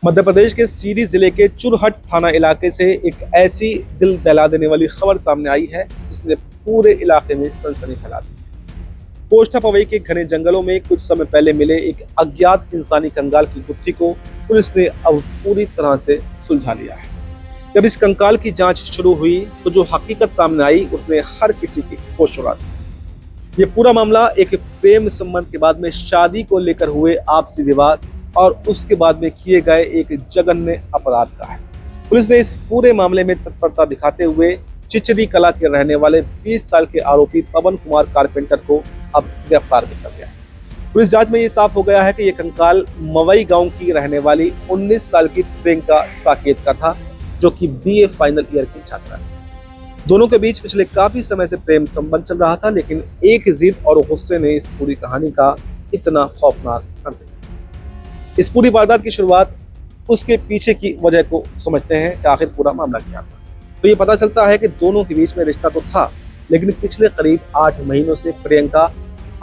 मध्य प्रदेश के सीधी जिले के चुरहट थाना इलाके से एक ऐसी दिल दहला देने वाली खबर सामने आई है जिसने पूरे इलाके में सनसनी फैला दी। कोष्ठा पवई के घने जंगलों में कुछ समय पहले मिले एक अज्ञात इंसानी कंकाल की गुत्थी को पुलिस ने अब पूरी तरह से सुलझा लिया है। जब इस कंकाल की जांच शुरू हुई तो जो हकीकत सामने आई उसने हर किसी की होश उड़ा दी। ये पूरा मामला एक प्रेम संबंध के बाद में शादी को लेकर हुए आपसी विवाद और उसके बाद में किए गए एक जघन्य अपराध का है। पुलिस ने इस पूरे मामले में तत्परता दिखाते हुए चिचड़ी कला के रहने वाले 20 साल के आरोपी पवन कुमार कारपेंटर को अब गिरफ्तार भी कर लिया है। पुलिस जांच में ये साफ हो गया है कि यह कंकाल मवई गांव की रहने वाली 19 साल की प्रियंका साकेत का था, जो कि BA फाइनल ईयर की छात्रा है। दोनों के बीच पिछले काफी समय से प्रेम संबंध चल रहा था, लेकिन एक जिद और गुस्से ने इस पूरी कहानी का इतना खौफनाक अंत किया। इस पूरी वारदात की शुरुआत उसके पीछे की वजह को समझते हैं कि आखिर पूरा मामला क्या था। तो ये पता चलता है कि दोनों के बीच में रिश्ता तो था, लेकिन पिछले करीब 8 महीनों से प्रियंका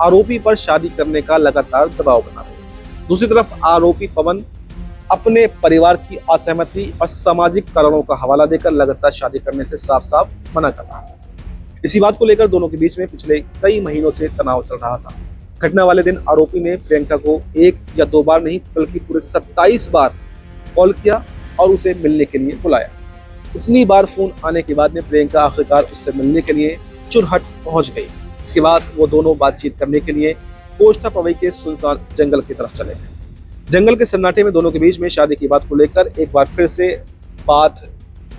आरोपी पर शादी करने का लगातार दबाव बना रही है। दूसरी तरफ आरोपी पवन अपने परिवार की असहमति और सामाजिक कारणों का हवाला देकर लगातार शादी करने से साफ साफ मना कर रहा था। इसी बात को लेकर दोनों के बीच में पिछले कई महीनों से तनाव चल रहा था। घटना वाले दिन आरोपी ने प्रियंका को 1 या 2 बार नहीं बल्कि पूरे 27 बार कॉल किया और उसे मिलने के लिए बुलाया। उतनी बार फोन आने के बाद में प्रियंका आखिरकार उससे मिलने के लिए चुरहट पहुंच गई। इसके बाद वो दोनों बातचीत करने के लिए कोष्ठा पवई के सुल्तान जंगल की तरफ चले गए। जंगल के सन्नाटे में दोनों के बीच में शादी की बात को लेकर एक बार फिर से बात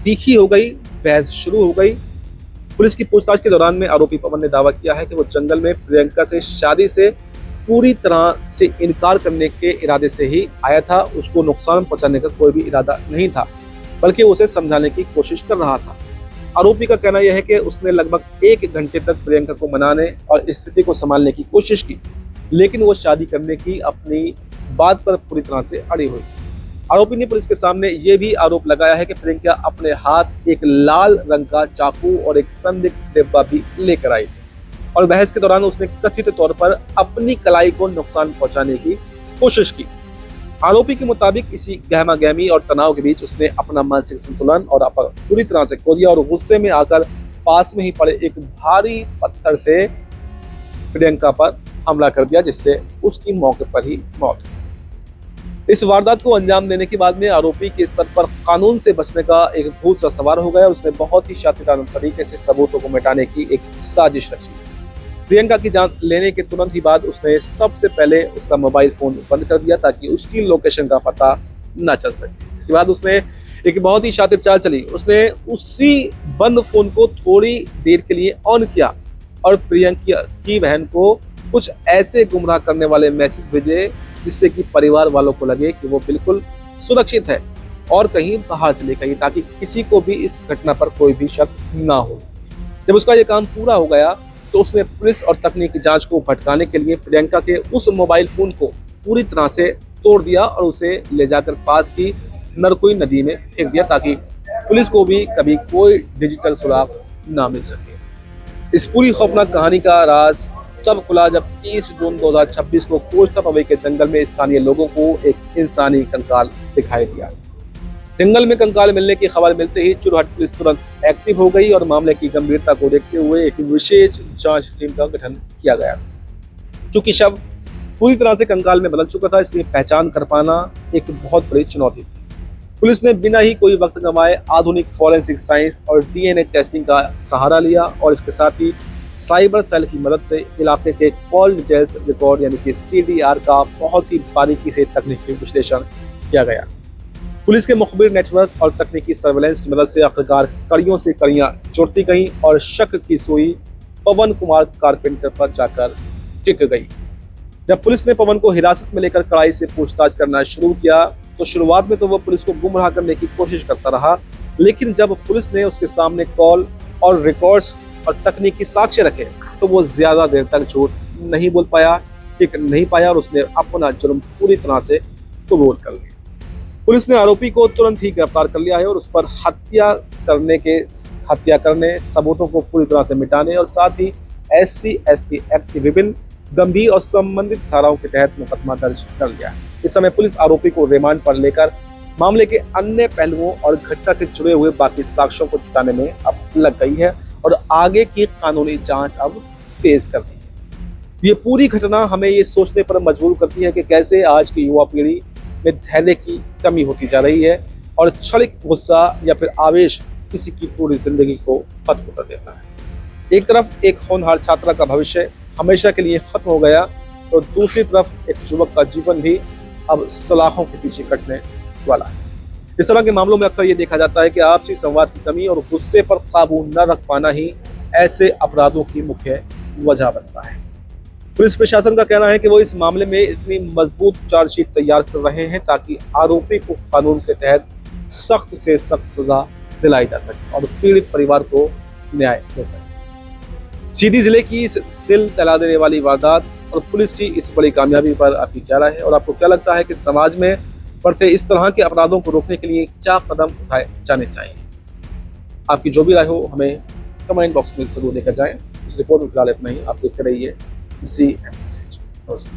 तीखी हो गई, बहस शुरू हो गई। पुलिस की पूछताछ के दौरान में आरोपी पवन ने दावा किया है कि वो जंगल में प्रियंका से शादी से पूरी तरह से इनकार करने के इरादे से ही आया था। उसको नुकसान पहुंचाने का कोई भी इरादा नहीं था, बल्कि उसे समझाने की कोशिश कर रहा था। आरोपी का कहना यह है कि उसने लगभग 1 घंटे तक प्रियंका को मनाने और स्थिति को संभालने की कोशिश की, लेकिन वो शादी करने की अपनी बात पर पूरी तरह से अड़ी हुई। आरोपी ने पुलिस के सामने ये भी आरोप लगाया है कि प्रियंका अपने हाथ एक लाल रंग का चाकू और एक संदिग्ध डिब्बा भी लेकर आई थी और बहस के दौरान उसने कथित तौर पर अपनी कलाई को नुकसान पहुंचाने की कोशिश की। आरोपी के मुताबिक इसी गहमा-गहमी और तनाव के बीच उसने अपना मानसिक संतुलन और पूरी तरह से खो दिया और गुस्से में आकर पास में ही पड़े एक भारी पत्थर से प्रियंका पर हमला कर दिया, जिससे उसकी मौके पर ही मौत हुई। इस वारदात को अंजाम देने के बाद में आरोपी के सर पर कानून से बचने का एक भूत सा सवार हो गया। उसने बहुत ही शातिराना तरीके से सबूतों को मिटाने की एक साजिश रची। प्रियंका की जान लेने के तुरंत ही बाद उसने सबसे पहले उसका मोबाइल फोन बंद कर दिया ताकि उसकी लोकेशन का पता न चल सके। इसके बाद उसने एक बहुत ही शातिर चाल चली। उसने उसी बंद फोन को थोड़ी देर के लिए ऑन किया और प्रियंका की बहन को कुछ ऐसे गुमराह करने वाले मैसेज भेजे जिससे कि परिवार वालों को लगे कि वो बिल्कुल सुरक्षित है और कहीं बाहर चले गई, ताकि किसी को भी इस घटना पर कोई भी शक ना हो। जब उसका ये काम पूरा हो गया तो उसने पुलिस और तकनीकी जांच को भटकाने के लिए प्रियंका के उस मोबाइल फोन को पूरी तरह से तोड़ दिया और उसे ले जाकर पास की नरकुई नदी में फेंक दिया, ताकि पुलिस को भी कभी कोई डिजिटल सुराग ना मिल सके। इस पूरी खौफनाक कहानी का राज तब खुला जब 30 जून 2026 को कोष्ठा पवई के जंगल में स्थानीय लोगों को एक इंसानी कंकाल दिखाई दिया। जंगल में कंकाल मिलने की खबर मिलते ही चुरहट पुलिस तुरंत एक्टिव हो गई और मामले की गंभीरता को देखते हुए एक विशेष जांच टीम का गठन किया गया। चूंकि शव पूरी तरह से कंकाल में बदल चुका था, इसलिए पहचान कर पाना एक बहुत बड़ी चुनौती थी। पुलिस ने बिना ही कोई वक्त गंवाए आधुनिक फॉरेंसिक साइंस और DNA टेस्टिंग का सहारा लिया और इसके साथ ही साइबर सेल की मदद से इलाके के कॉल डिटेल्स रिकॉर्ड यानी कि CDR का बहुत ही बारीकी से तकनीकी विश्लेषण किया गया। पुलिस के मुखबिर नेटवर्क और तकनीकी सर्वेलेंस की मदद से आखिरकार कड़ियों से कड़ियां जोड़ती गईं और शक की सुई पवन कुमार कारपेंटर पर जाकर टिक गई। जब पुलिस ने पवन को हिरासत में लेकर कड़ाई से पूछताछ करना शुरू किया तो शुरुआत में तो वो पुलिस को गुमराह करने की कोशिश करता रहा, लेकिन जब पुलिस ने उसके सामने कॉल और रिकॉर्ड्स और तकनीकी साक्ष्य रखे तो वो ज्यादा देर तक झूठ नहीं बोल पाया, टिक नहीं पाया और उसने अपना जुर्म पूरी तरह से कबूल कर लिया। पुलिस ने आरोपी को तुरंत ही गिरफ्तार कर लिया है और उस पर हत्या करने, सबूतों को पूरी तरह से मिटाने और साथ ही SC/ST एक्ट की विभिन्न गंभीर और संबंधित धाराओं के तहत मुकदमा दर्ज कर लिया है। इस समय पुलिस आरोपी को रिमांड पर लेकर मामले के अन्य पहलुओं और घटना से जुड़े हुए बाकी साक्ष्यों को जुटाने में अब लग गई है और आगे की कानूनी जांच अब तेज कर दी है। ये पूरी घटना हमें ये सोचने पर मजबूर करती है कि कैसे आज की युवा पीढ़ी में धैर्य की कमी होती जा रही है और क्षणिक गुस्सा या फिर आवेश किसी की पूरी जिंदगी को खत्म कर देता है। एक तरफ एक होनहार छात्रा का भविष्य हमेशा के लिए खत्म हो गया तो दूसरी तरफ एक युवक का जीवन भी अब सलाखों के पीछे कटने वाला है। इस तरह के मामलों में अक्सर ये देखा जाता है कि आपसी संवाद की कमी और गुस्से पर काबू न रख पाना ही ऐसे अपराधों की मुख्य वजह बनता है। पुलिस प्रशासन का कहना है कि वो इस मामले में इतनी मजबूत चार्जशीट तैयार कर रहे हैं ताकि आरोपी को कानून के तहत सख्त से सख्त सजा दिलाई जा सके और पीड़ित परिवार को न्याय मिल सके। सीधी जिले की इस दिल दहला देने वाली वारदात और पुलिस की इस बड़ी कामयाबी पर आपकी क्या राय है और आपको क्या लगता है कि समाज में बढ़ते इस तरह के अपराधों को रोकने के लिए क्या कदम उठाए जाने चाहिए? आपकी जो भी राय हो हमें कमेंट बॉक्स में जरूर लेकर जाएं। इस रिपोर्ट में फिलहाल इतना ही। आप देखते रहिए CM मैसेज। नमस्कार।